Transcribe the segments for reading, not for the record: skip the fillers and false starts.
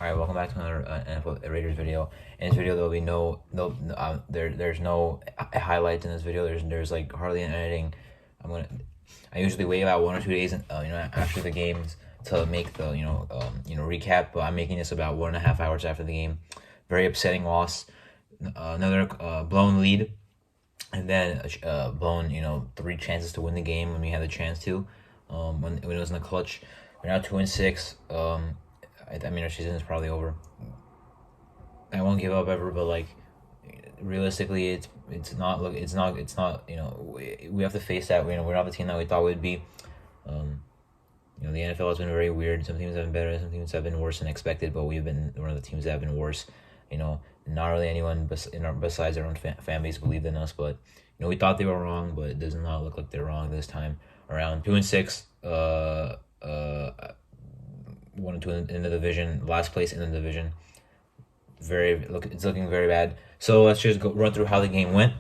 All right, welcome back to another NFL Raiders video. In this video, there'll be there's no highlights in this video. There's like hardly an editing. I usually wait about 1 or 2 days, after the games to make the recap. But I'm making this about 1.5 hours after the game. Very upsetting loss. Another blown lead, and then blown 3 chances to win the game when we had the chance to. When it was in the clutch. We're now 2-6. I mean, our season is probably over. I won't give up ever, but like realistically, it's not. We have to face that. We're not the team that we thought we'd be. The NFL has been very weird. Some teams have been better. Some teams have been worse than expected. But we've been one of the teams that have been worse. Not really anyone besides our own fan base believed in us. But we thought they were wrong, but it does not look like they're wrong this time around. 2-6. 1-2 in the division, last place in the division. It's looking very bad. So let's just run through how the game went.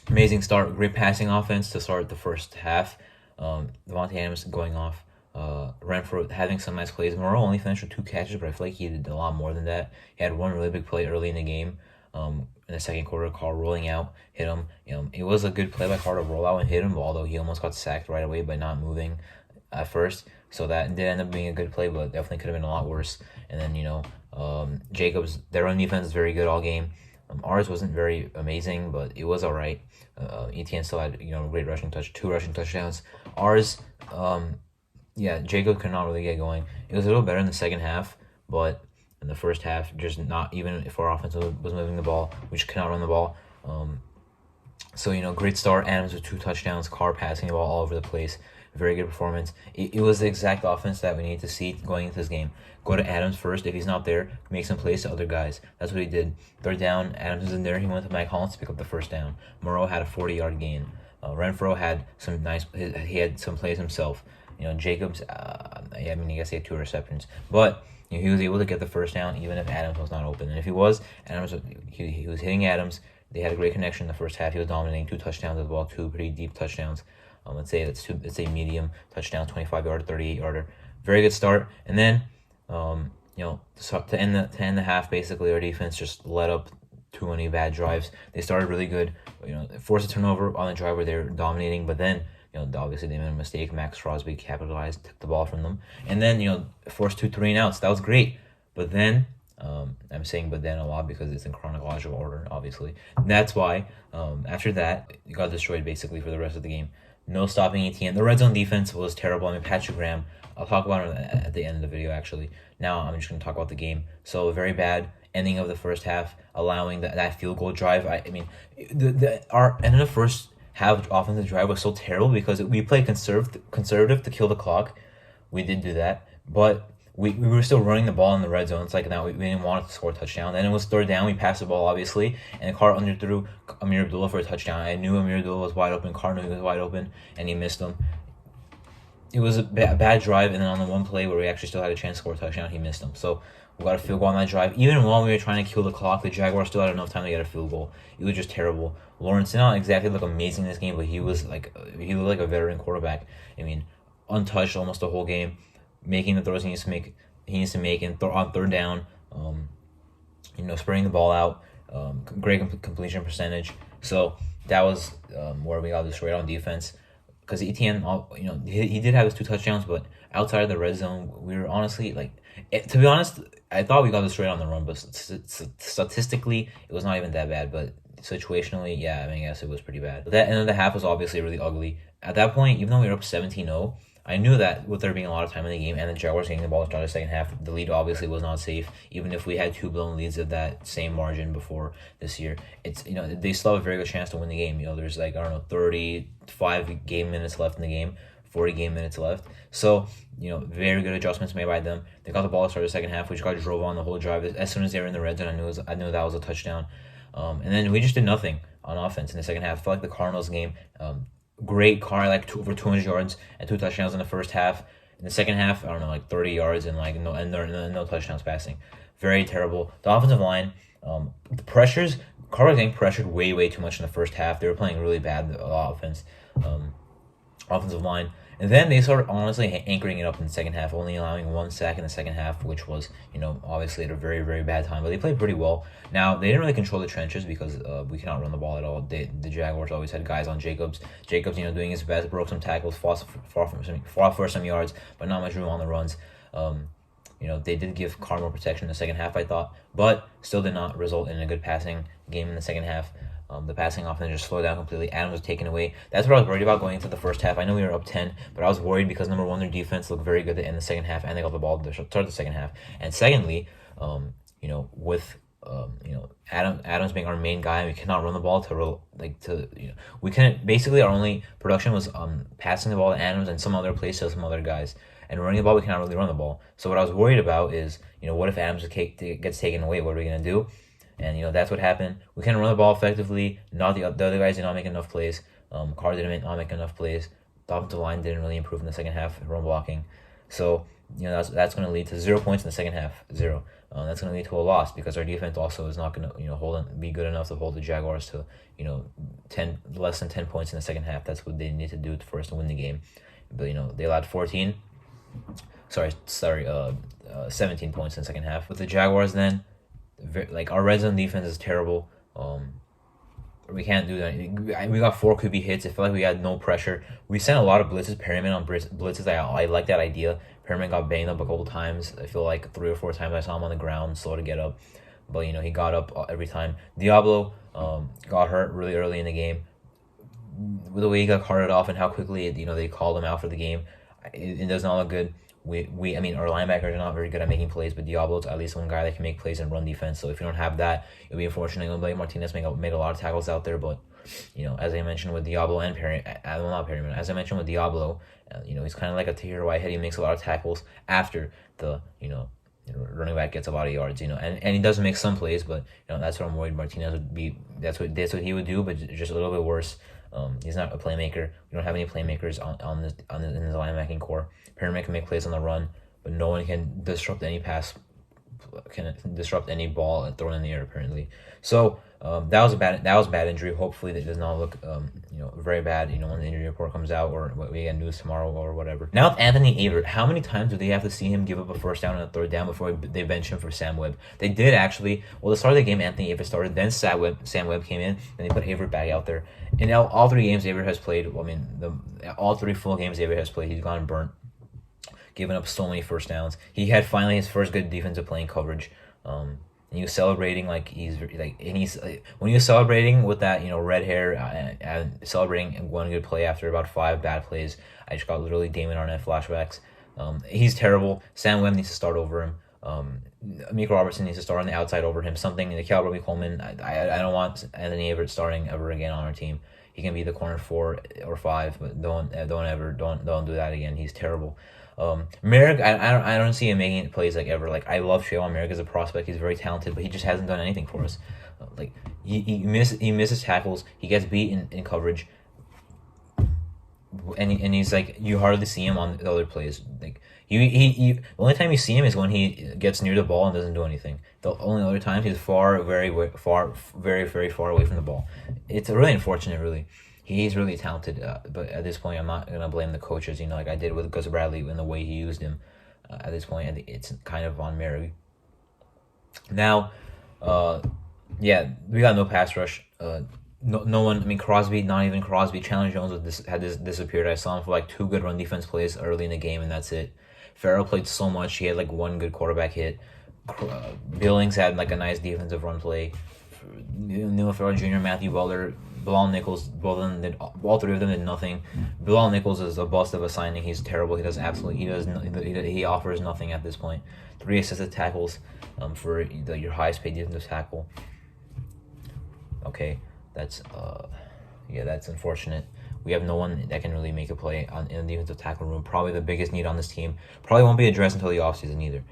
Amazing start, great passing offense to start the first half. Devontae Adams going off. Renfro having some nice plays. Moreau only finished with 2 catches, but I feel like he did a lot more than that. He had one really big play early in the game. In the second quarter, Carr rolling out, hit him. It was a good play by Carr to roll out and hit him, although he almost got sacked right away by not moving at first. So that did end up being a good play, but definitely could have been a lot worse. And then, Jacobs, their run defense is very good all game. Ours wasn't very amazing, but it was all right. ETN still had, great rushing 2 rushing touchdowns. Ours, Jacob could not really get going. It was a little better in the second half, but in the first half, just not, even if our offense was moving the ball, we just could not run the ball. Great start. Adams with 2 touchdowns, Carr passing the ball all over the place. Very good performance. It was the exact offense that we needed to see going into this game. Go to Adams first. If he's not there, make some plays to other guys. That's what he did. Third down, Adams isn't there. He went to Mike Hollins to pick up the first down. Moreau had a 40-yard gain. Renfro had some he had some plays himself. Jacobs, I guess he had 2 receptions. But he was able to get the first down even if Adams was not open. And if he was, he was hitting Adams. They had a great connection in the first half. He was dominating 2 touchdowns as well, 2 pretty deep touchdowns. Let's say medium touchdown, 25-yard, 38-yarder. Very good start. And then, to end the half, basically our defense just let up too many bad drives. They started really good. Forced a turnover on the drive where they were dominating, but then obviously they made a mistake. Max Crosby capitalized, took the ball from them, and then forced 2 3-and-outs. That was great, but then. I'm saying but then a lot because it's in chronological order, obviously. That's why after that, it got destroyed basically for the rest of the game. No stopping ETN. The red zone defense was terrible. I mean, Patrick Graham, I'll talk about it at the end of the video, actually. Now I'm just going to talk about the game. So, very bad ending of the first half, allowing that field goal drive. Our end of the first half offensive drive was so terrible because we played conservative to kill the clock. We did do that, but we were still running the ball in the red zone. It's like now we didn't want to score a touchdown. Then it was third down. We passed the ball, obviously, and Carr underthrew Amir Abdullah for a touchdown. I knew Amir Abdullah was wide open. Carr knew he was wide open, and he missed him. It was a bad drive, and then on the one play where we actually still had a chance to score a touchdown, he missed him. So we got a field goal on that drive. Even while we were trying to kill the clock, the Jaguars still had enough time to get a field goal. It was just terrible. Lawrence did not exactly look amazing in this game, but he looked like a veteran quarterback. I mean, untouched almost the whole game, making the throws he needs to make. On third down, spreading the ball out, great completion percentage. So that was where we got destroyed on defense. Because ETN, he did have his 2 touchdowns, but outside of the red zone, we were honestly to be honest, I thought we got destroyed on the run, but statistically, it was not even that bad. But situationally, I guess it was pretty bad. But that end of the half was obviously really ugly. At that point, even though we were up 17-0. I knew that with there being a lot of time in the game and the Jaguars getting the ball to start the second half, the lead obviously was not safe. Even if we had 2 blown leads of that same margin before this year, it's they still have a very good chance to win the game. There's 35 game minutes left in the game, 40 game minutes left. So very good adjustments made by them. They got the ball to start the second half. We just got drove on the whole drive. As soon as they were in the red zone, I knew that was a touchdown. And then we just did nothing on offense in the second half. I felt like the Cardinals game. Great Carr, over 200 yards and 2 touchdowns in the first half. In the second half, 30 yards and no touchdowns passing. Very terrible. The offensive line, the pressures. Carr was getting pressured way too much in the first half. They were playing really bad offense. Offensive line, And then they started honestly anchoring it up in the second half, only allowing 1 sack in the second half, which was, obviously at a very, very bad time. But they played pretty well. Now, they didn't really control the trenches because we cannot run the ball at all. The Jaguars always had guys on Jacobs. Jacobs, doing his best, broke some tackles, fought for some yards, but not much room on the runs. They did give Carr more protection in the second half, I thought, but still did not result in a good passing game in the second half. The passing offense just slowed down completely. Adams was taken away. That's what I was worried about going into the first half. I know we were up 10, but I was worried because, number one, their defense looked very good in the second half, and they got the ball to start the second half. And secondly, with Adams being our main guy, we cannot run the ball we couldn't. Basically, our only production was passing the ball to Adams and some other plays to some other guys. And running the ball, we cannot really run the ball. So what I was worried about is, what if Adams gets taken away? What are we gonna do? And that's what happened. We couldn't run the ball effectively. Not the other guys did not make enough plays. Carr didn't not make enough plays. The offensive line didn't really improve in the second half, run blocking. So that's going to lead to 0 points in the second half. Zero. That's going to lead to a loss because our defense also is not going to be good enough to hold the Jaguars to less than 10 points in the second half. That's what they need to do for us to win the game. But they allowed 17 points in the second half. With the Jaguars, then, our red zone defense is terrible. We can't do that. We got 4 QB hits. It felt like we had no pressure. We sent a lot of blitzes. Perryman on blitzes. I like that idea. Perryman got banged up a couple times. I feel like 3 or 4 times I saw him on the ground, slow to get up. But he got up every time. Diablo got hurt really early in the game. The way he got carted off and how quickly they called him out for the game, it does not look good. Our linebackers are not very good at making plays, but Diablo's at least one guy that can make plays and run defense. So if you don't have that, it'll be unfortunate. Blake Martinez made a lot of tackles out there, but as I mentioned with Diablo and as I mentioned with Diablo, he's kind of like a Tahir Whitehead. He makes a lot of tackles after the running back gets a lot of yards. And he does make some plays, but that's what I'm worried Martinez would be. That's what he would do, but just a little bit worse. He's not a playmaker. We don't have any playmakers in the linebacking core. Perryman can make plays on the run, but no one can disrupt any pass, can disrupt any ball thrown in the air apparently. So that was a bad injury. Hopefully that does not look very bad. When the injury report comes out or we get news tomorrow or whatever. Now with Anthony Averett, how many times do they have to see him give up a first down and a third down before they bench him for Sam Webb? They did actually. Well, the start of the game, Anthony Averett started. Then Sam Webb came in, and they put Averett back out there. In all 3 games Averett has played, all 3 full games Averett has played, he's gone burnt, giving up so many first downs. He had finally his first good defensive playing coverage. And he was celebrating when he was celebrating with that red hair and celebrating one good play after about 5 bad plays. I just got literally Damon Arnett flashbacks. He's terrible. Sam Webb needs to start over him. Miko Robertson needs to start on the outside over him. Something in the Cal Roby Coleman. I don't want Anthony Averett starting ever again on our team. He can be the corner 4 or 5, but don't do that again. He's terrible. Merrick, I don't see him making plays ever. I love Trayvon Merrick as a prospect. He's very talented, but he just hasn't done anything for us. He misses tackles. He gets beat in coverage, and he's you hardly see him on the other plays. The only time you see him is when he gets near the ball and doesn't do anything. The only other times he's very very far away from the ball. It's really unfortunate, really. He's really talented, but at this point, I'm not gonna blame the coaches. Like I did with Gus Bradley and the way he used him. At this point, I think it's kind of on Mary. Now, we got no pass rush. No one. Crosby, not even Crosby. Chandler Jones had disappeared. I saw him for 2 good run defense plays early in the game, and that's it. Farrell played so much. He had 1 good quarterback hit. Billings had a nice defensive run play. Neil Farrell Jr., Matthew Butler, Bilal Nichols, all 3 of them did nothing. Bilal Nichols is a bust of a signing. He's terrible. He offers nothing at this point. 3 assisted tackles for your highest paid defensive tackle. Okay, that's unfortunate. We have no one that can really make a play in the defensive tackle room. Probably the biggest need on this team. Probably won't be addressed until the offseason either.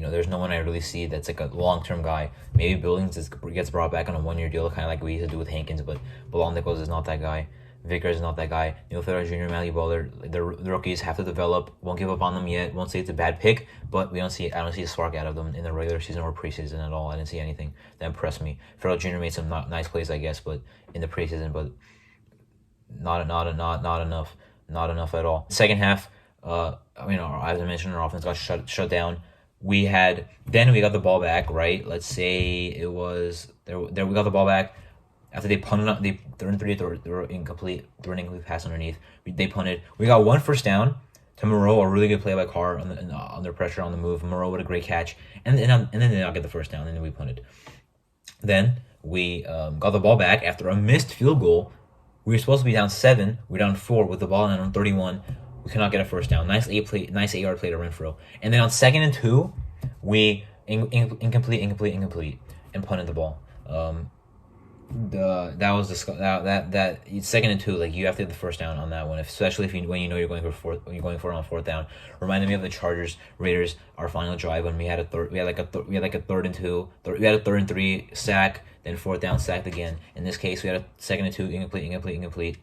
There's no one I really see that's a long-term guy. Maybe Billings gets brought back on a 1-year deal, kind of like we used to do with Hankins, but Bilal Nichols is not that guy. Vickers is not that guy. Neil Farrell Jr., Matthew Butler, the rookies have to develop. Won't give up on them yet. Won't say it's a bad pick, but I don't see a spark out of them in the regular season or preseason at all. I didn't see anything that impressed me. Farrell Jr. made some nice plays, I guess, but in the preseason, but not enough. not enough at all. Second half, as I mentioned, our offense got shut down. We got the ball back, right? Let's say it was there. We got the ball back after they punted up. They third and 3. They were incomplete. They were an incomplete pass underneath. They punted. We got one first down to Moreau, a really good play by Carr under pressure on the move. Moreau with a great catch, and then they did not get the first down, and then we punted. Then we got the ball back after a missed field goal. We were supposed to be down 7. We're down 4 with the ball on 31. We could not get a first down. Nice 8-yard play to Renfro. And then on 2nd and 2, we incomplete, and punted the ball. That was that 2nd and 2. Like, you have to get the first down on that one, especially when you know you're going for fourth. When you're going for it on 4th down. Reminded me of the Chargers Raiders, our final drive when we had a 3rd and 2. We had a 3rd and 3 sack, then 4th down sacked again. In this case, we had a 2nd and 2 incomplete.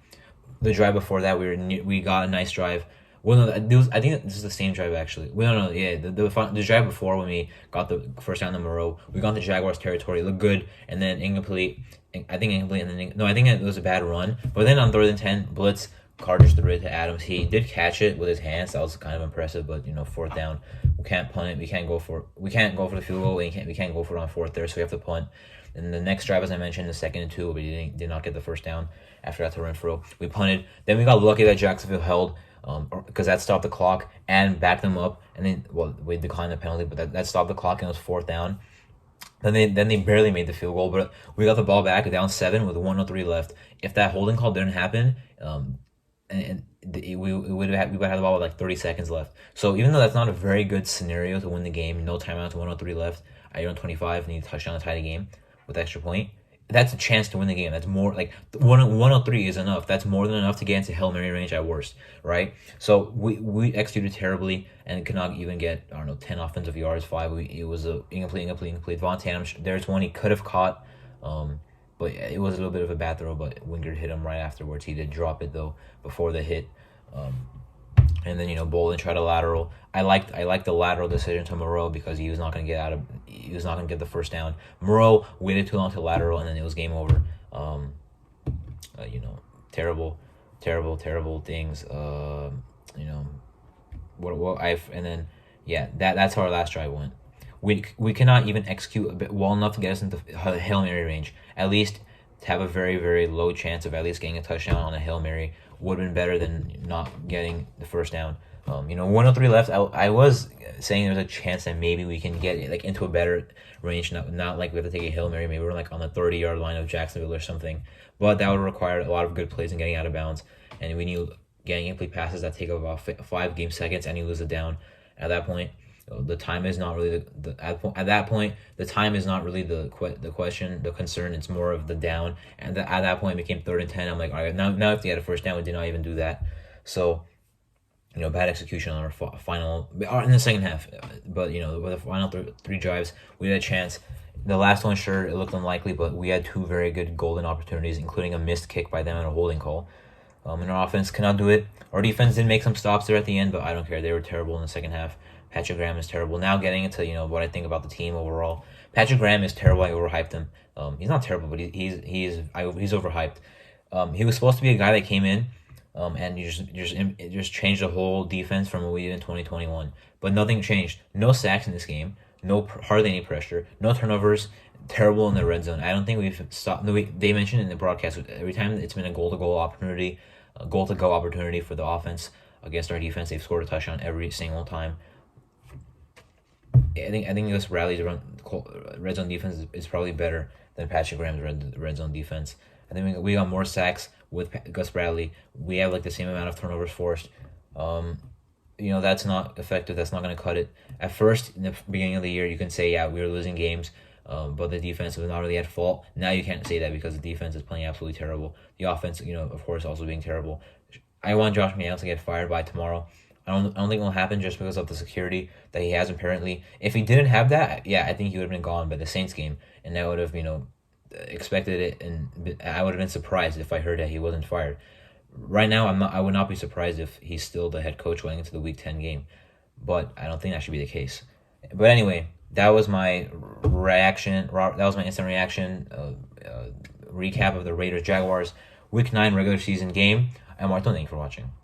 The drive before that, we got a nice drive. Well, no, I think this is the same drive actually. No, yeah, the drive before when we got the first down in Moreau, we got into Jaguars territory. It looked good, and then incomplete. I think it was a bad run. But then on 3rd and 10, blitz, Carr just threw it to Adams. He did catch it with his hands. That was kind of impressive. But 4th down, we can't punt it. We can't go for the field goal. We can't go for it on 4th there. So we have to punt. And the next drive, as I mentioned, the 2nd and 2, we did not get the first down. After that, to Renfro, we punted. Then we got lucky that Jacksonville held, because that stopped the clock and backed them up. And then, we declined the penalty, but that stopped the clock and it was 4th down. Then they barely made the field goal, but we got the ball back down 7 with 1:03 left. If that holding call didn't happen, we would have had the ball with like 30 seconds left. So even though that's not a very good scenario to win the game, no timeouts, 1:03 left, at your own 25, need a touchdown to tie the game with extra point. That's a chance to win the game. That's more like 103 is enough. That's more than enough to get into Hail Mary range at worst, right? So we executed terribly and could not even get 10 offensive yards. 5. It was a incomplete. Vontae Adams, there's one he could have caught, but it was a little bit of a bad throw. But Wingard hit him right afterwards. He did drop it though before the hit. And then Bolden tried a lateral. I liked the lateral decision to Moreau because he was not going to get the first down. Moreau waited too long to lateral, and then it was game over. Terrible things. That's how our last drive went. We cannot even execute well enough to get us into Hail Mary range. At least to have a very, very low chance of at least getting a touchdown on a Hail Mary would have been better than not getting the first down. 1:03 left. I was saying there's a chance that maybe we can get like into a better range. Not like we have to take a Hail Mary. Maybe we're like on the 30-yard line of Jacksonville or something. But that would require a lot of good plays and getting out of bounds. And we need getting incomplete passes that take about 5 game seconds, and you lose it down. At that point, the time is not really the time is not really the question, the concern. It's more of the down. And at that point, it became 3rd and 10. I'm like, all right, now if they had a first down, we did not even do that. So, bad execution on our final in the second half. But with the final 3 drives, we had a chance. The last one, sure, it looked unlikely, but we had 2 very good golden opportunities, including a missed kick by them and a holding call. And our offense cannot do it. Our defense did make some stops there at the end, but I don't care. They were terrible in the second half. Patrick Graham is terrible. Now getting into what I think about the team overall. Patrick Graham is terrible. I overhyped him. He's not terrible, but he's overhyped. He was supposed to be a guy that came in, and you just changed the whole defense from what we did in 2021. But nothing changed. No sacks in this game. Hardly any pressure. No turnovers. Terrible in the red zone. I don't think we've stopped. They mentioned in the broadcast every time it's been a goal-to-go opportunity for the offense against our defense. They've scored a touchdown every single time. I think Gus Bradley's red zone defense is probably better than Patrick Graham's red zone defense. I think we got more sacks with Gus Bradley. We have like the same amount of turnovers forced. That's not effective. That's not going to cut it. At first, in the beginning of the year, you can say, yeah, we were losing games, but the defense was not really at fault. Now you can't say that because the defense is playing absolutely terrible. The offense, of course, also being terrible. I want Josh McDaniels to get fired by tomorrow. I don't think it will happen just because of the security that he has apparently. If he didn't have that, yeah, I think he would have been gone by the Saints game, and I would have expected it, and I would have been surprised if I heard that he wasn't fired. Right now, I would not be surprised if he's still the head coach going into the Week 10 game, but I don't think that should be the case. But anyway, that was my reaction. That was my instant reaction. Recap of the Raiders Jaguars Week 9 regular season game. I'm Martin. Thanks for watching.